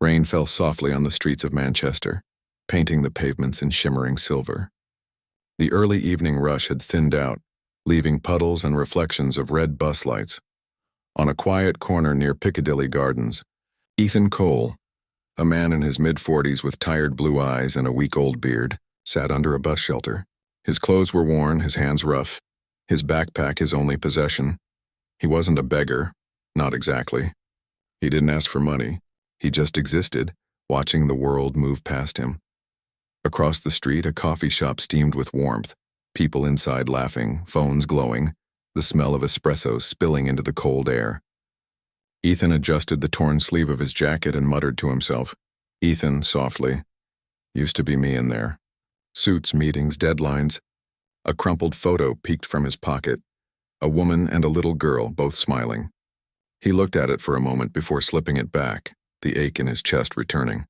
Rain fell softly on the streets of Manchester, painting the pavements in shimmering silver. The early evening rush had thinned out, leaving puddles and reflections of red bus lights. On a quiet corner near Piccadilly Gardens, Ethan Cole, a man in his mid-40s with tired blue eyes and a week-old beard, sat under a bus shelter. His clothes were worn, his hands rough, his backpack his only possession. He wasn't a beggar, not exactly. He didn't ask for money. He just existed, watching the world move past him. Across the street, a coffee shop steamed with warmth, people inside laughing, phones glowing, the smell of espresso spilling into the cold air. Ethan adjusted the torn sleeve of his jacket and muttered to himself, "Ethan," softly. Used to be me in there. Suits, meetings, deadlines. A crumpled photo peeked from his pocket. A woman and a little girl, both smiling. He looked at it for a moment before slipping it back, the ache in his chest returning.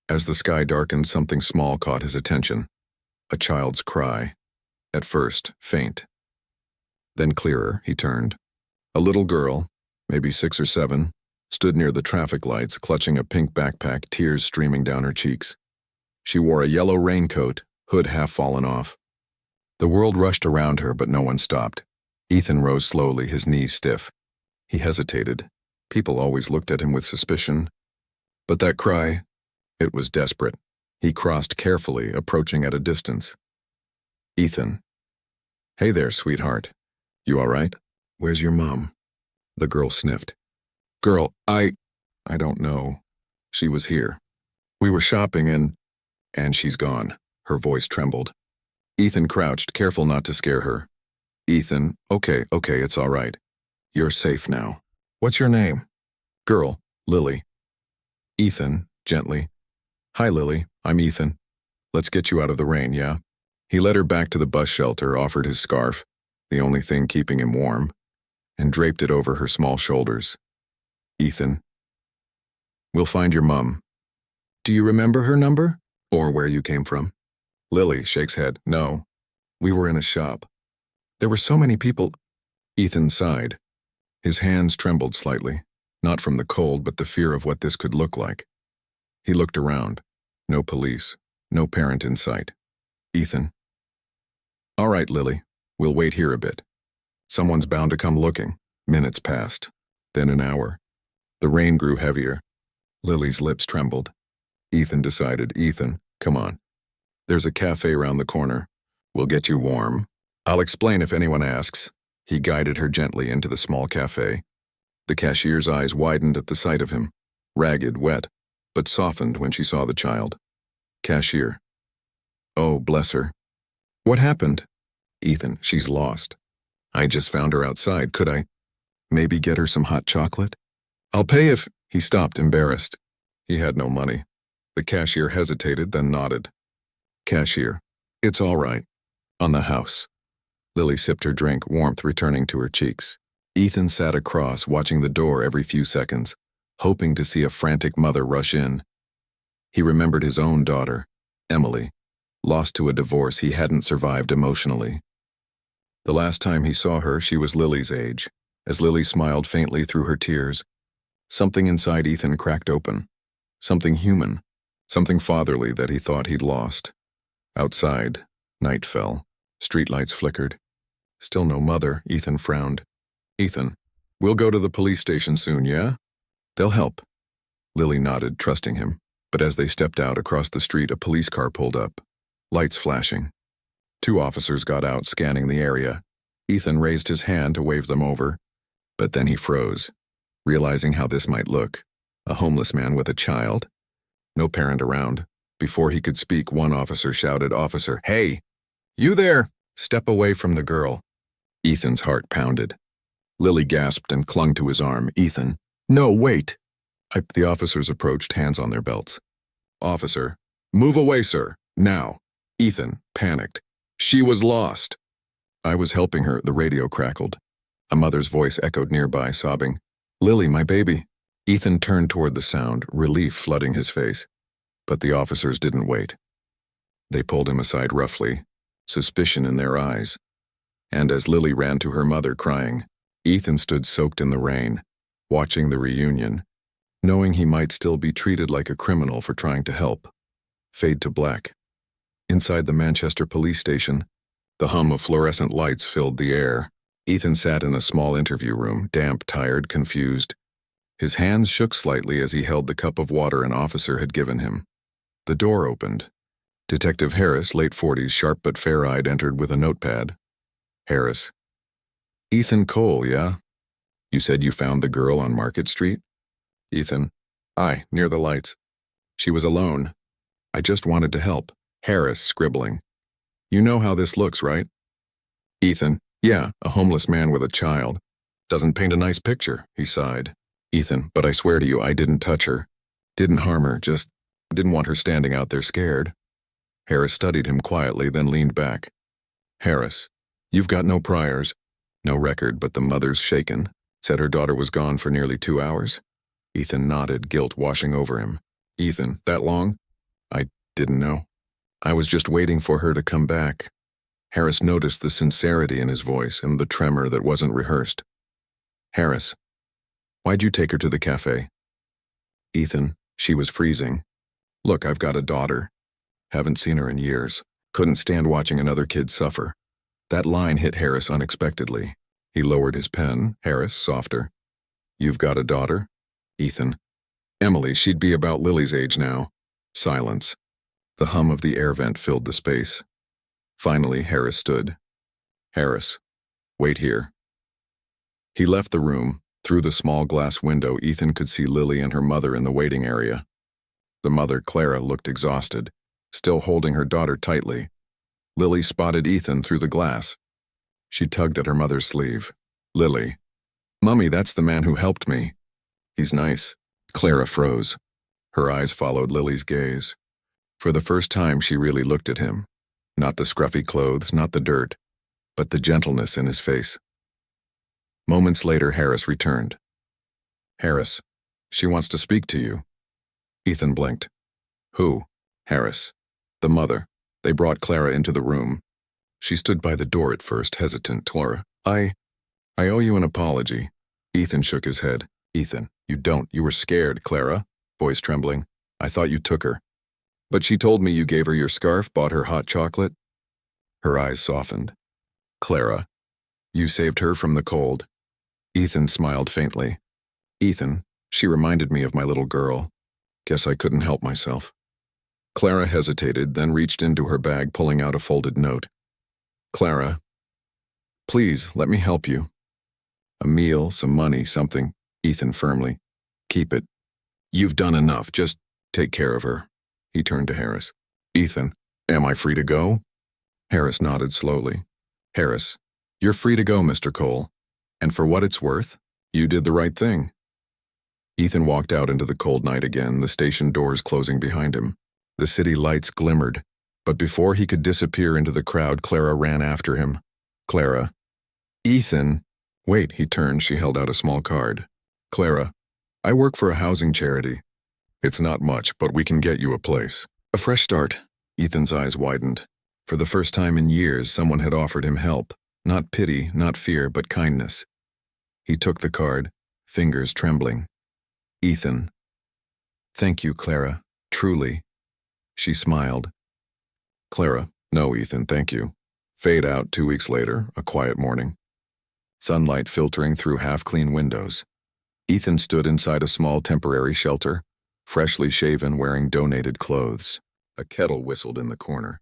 As the sky darkened, something small caught his attention. A child's cry. At first, faint. Then clearer, he turned. A little girl, maybe 6 or 7, stood near the traffic lights, clutching a pink backpack, tears streaming down her cheeks. She wore a yellow raincoat, hood half fallen off. The world rushed around her, but no one stopped. Ethan rose slowly, his knees stiff. He hesitated. People always looked at him with suspicion. But that cry, it was desperate. He crossed carefully, approaching at a distance. "Ethan." "Hey there, sweetheart. You all right? Where's your mom?" The girl sniffed. "Girl, I don't know. She was here. We were shopping and she's gone." Her voice trembled. Ethan crouched, careful not to scare her. "Ethan, okay, it's all right. You're safe now. What's your name?" "Girl, Lily." Ethan, gently. "Hi, Lily, I'm Ethan. Let's get you out of the rain, yeah?" He led her back to the bus shelter, offered his scarf, the only thing keeping him warm, and draped it over her small shoulders. "Ethan, we'll find your mom. Do you remember her number? Or where you came from?" Lily shakes head. "No. We were in a shop. There were so many people." Ethan sighed. His hands trembled slightly, not from the cold, but the fear of what this could look like. He looked around. No police, no parent in sight. "Ethan." "All right, Lily. We'll wait here a bit. Someone's bound to come looking." Minutes passed, then an hour. The rain grew heavier. Lily's lips trembled. Ethan decided, "Ethan, come on. There's a cafe around the corner. We'll get you warm. I'll explain if anyone asks." He guided her gently into the small cafe. The cashier's eyes widened at the sight of him, ragged, wet, but softened when she saw the child. Cashier. "Oh, bless her. What happened?" "Ethan, she's lost. I just found her outside. Could I maybe get her some hot chocolate?" "I'll pay if—" He stopped, embarrassed. He had no money. The cashier hesitated, then nodded. Cashier. "It's all right. On the house." Lily sipped her drink, warmth returning to her cheeks. Ethan sat across, watching the door every few seconds, hoping to see a frantic mother rush in. He remembered his own daughter, Emily, lost to a divorce he hadn't survived emotionally. The last time he saw her, she was Lily's age. As Lily smiled faintly through her tears, something inside Ethan cracked open. Something human, something fatherly that he thought he'd lost. Outside, night fell. Streetlights flickered. Still no mother. Ethan frowned. "Ethan, we'll go to the police station soon, yeah? They'll help." Lily nodded, trusting him. But as they stepped out across the street, a police car pulled up, lights flashing. 2 officers got out, scanning the area. Ethan raised his hand to wave them over, but then he froze, realizing how this might look. A homeless man with a child? No parent around. Before he could speak, one officer shouted, "Officer, hey! You there! Step away from the girl." Ethan's heart pounded. Lily gasped and clung to his arm. "Ethan, no, wait!" The officers approached, hands on their belts. "Officer, move away, sir, now." Ethan panicked. "She was lost." "I was helping her," the radio crackled. A mother's voice echoed nearby, sobbing, "Lily, my baby." Ethan turned toward the sound, relief flooding his face. But the officers didn't wait. They pulled him aside roughly, suspicion in their eyes. And as Lily ran to her mother crying, Ethan stood soaked in the rain, watching the reunion, knowing he might still be treated like a criminal for trying to help. Fade to black. Inside the Manchester police station, the hum of fluorescent lights filled the air. Ethan sat in a small interview room, damp, tired, confused. His hands shook slightly as he held the cup of water an officer had given him. The door opened. Detective Harris, late 40s, sharp but fair-eyed, entered with a notepad. Harris. Ethan Cole, yeah? You said you found the girl on Market Street? Ethan. Aye, near the lights. She was alone. I just wanted to help. Harris, scribbling. You know how this looks, right? Ethan. Yeah, a homeless man with a child. Doesn't paint a nice picture, he sighed. Ethan, but I swear to you, I didn't touch her. Didn't harm her, just didn't want her standing out there scared. Harris studied him quietly, then leaned back. Harris, you've got no priors. No record, but the mother's shaken. Said her daughter was gone for nearly 2 hours. Ethan nodded, guilt washing over him. Ethan, that long? I didn't know. I was just waiting for her to come back. Harris noticed the sincerity in his voice and the tremor that wasn't rehearsed. Harris, why'd you take her to the cafe? Ethan, she was freezing. Look, I've got a daughter. Haven't seen her in years. Couldn't stand watching another kid suffer. That line hit Harris unexpectedly. He lowered his pen. Harris, softer. You've got a daughter? Ethan. Emily, she'd be about Lily's age now. Silence. The hum of the air vent filled the space. Finally, Harris stood. Harris, wait here. He left the room. Through the small glass window, Ethan could see Lily and her mother in the waiting area. The mother, Clara, looked exhausted, still holding her daughter tightly. Lily spotted Ethan through the glass. She tugged at her mother's sleeve. Lily. Mummy, that's the man who helped me. He's nice. Clara froze. Her eyes followed Lily's gaze. For the first time, she really looked at him. Not the scruffy clothes, not the dirt, but the gentleness in his face. Moments later, Harris returned. Harris, she wants to speak to you. Ethan blinked. Who? Harris. The mother. They brought Clara into the room. She stood by the door at first, hesitant. Clara, I owe you an apology. Ethan shook his head. Ethan, you don't. You were scared, Clara. Voice trembling. I thought you took her. But she told me you gave her your scarf, bought her hot chocolate. Her eyes softened. Clara, you saved her from the cold. Ethan smiled faintly. Ethan, she reminded me of my little girl. Guess I couldn't help myself. Clara hesitated, then reached into her bag, pulling out a folded note. Clara, please, let me help you. A meal, some money, something. Ethan firmly. Keep it. You've done enough, just take care of her. He turned to Harris. Ethan, am I free to go? Harris nodded slowly. Harris, you're free to go, Mr. Cole. And for what it's worth, you did the right thing. Ethan walked out into the cold night again, the station doors closing behind him. The city lights glimmered, but before he could disappear into the crowd, Clara ran after him. Clara. Ethan. Wait, he turned. She held out a small card. Clara, I work for a housing charity. It's not much, but we can get you a place. A fresh start. Ethan's eyes widened. For the first time in years, someone had offered him help. Not pity, not fear, but kindness. He took the card, fingers trembling. Ethan. Thank you, Clara. Truly. She smiled. Clara. No, Ethan, thank you. Fade out 2 weeks later, a quiet morning. Sunlight filtering through half-clean windows. Ethan stood inside a small temporary shelter, freshly shaven, wearing donated clothes. A kettle whistled in the corner.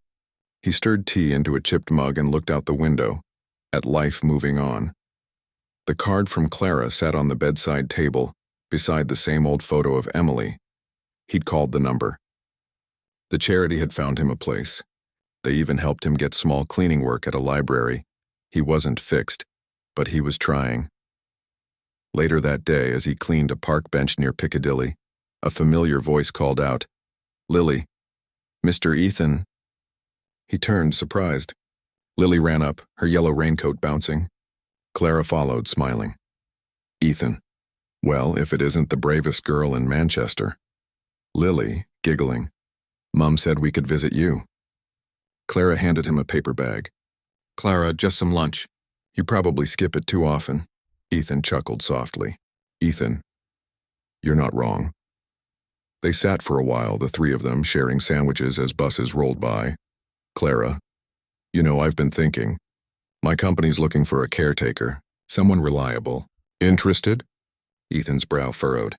He stirred tea into a chipped mug and looked out the window, at life moving on. The card from Clara sat on the bedside table, beside the same old photo of Emily. He'd called the number. The charity had found him a place. They even helped him get small cleaning work at a library. He wasn't fixed, but he was trying. Later that day, as he cleaned a park bench near Piccadilly, a familiar voice called out, Lily, Mr. Ethan. He turned, surprised. Lily ran up, her yellow raincoat bouncing. Clara followed, smiling. Ethan. Well, if it isn't the bravest girl in Manchester. Lily, giggling. Mum said we could visit you. Clara handed him a paper bag. Clara, just some lunch. You probably skip it too often. Ethan chuckled softly. Ethan, you're not wrong. They sat for a while, the three of them, sharing sandwiches as buses rolled by. Clara, you know, I've been thinking. My company's looking for a caretaker, someone reliable. Interested? Ethan's brow furrowed.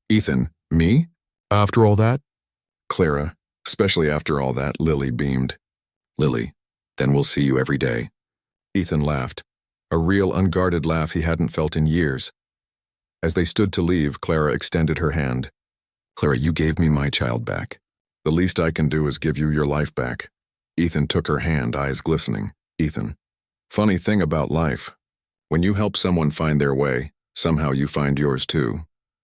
Ethan, me? After all that? Clara, especially after all that, Lily beamed. Lily, then we'll see you every day. Ethan laughed, a real unguarded laugh he hadn't felt in years. As they stood to leave, Clara extended her hand. Clara, you gave me my child back. The least I can do is give you your life back. Ethan took her hand, eyes glistening. Ethan, funny thing about life. When you help someone find their way, somehow you find yours too.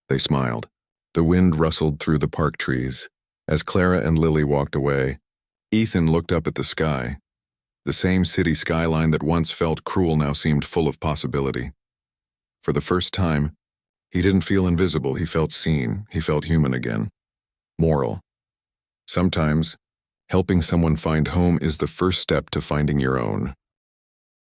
They smiled. The wind rustled through the park trees. As Clara and Lily walked away, Ethan looked up at the sky. The same city skyline that once felt cruel now seemed full of possibility. For the first time, he didn't feel invisible, he felt seen, he felt human again. Moral. Sometimes, helping someone find home is the first step to finding your own.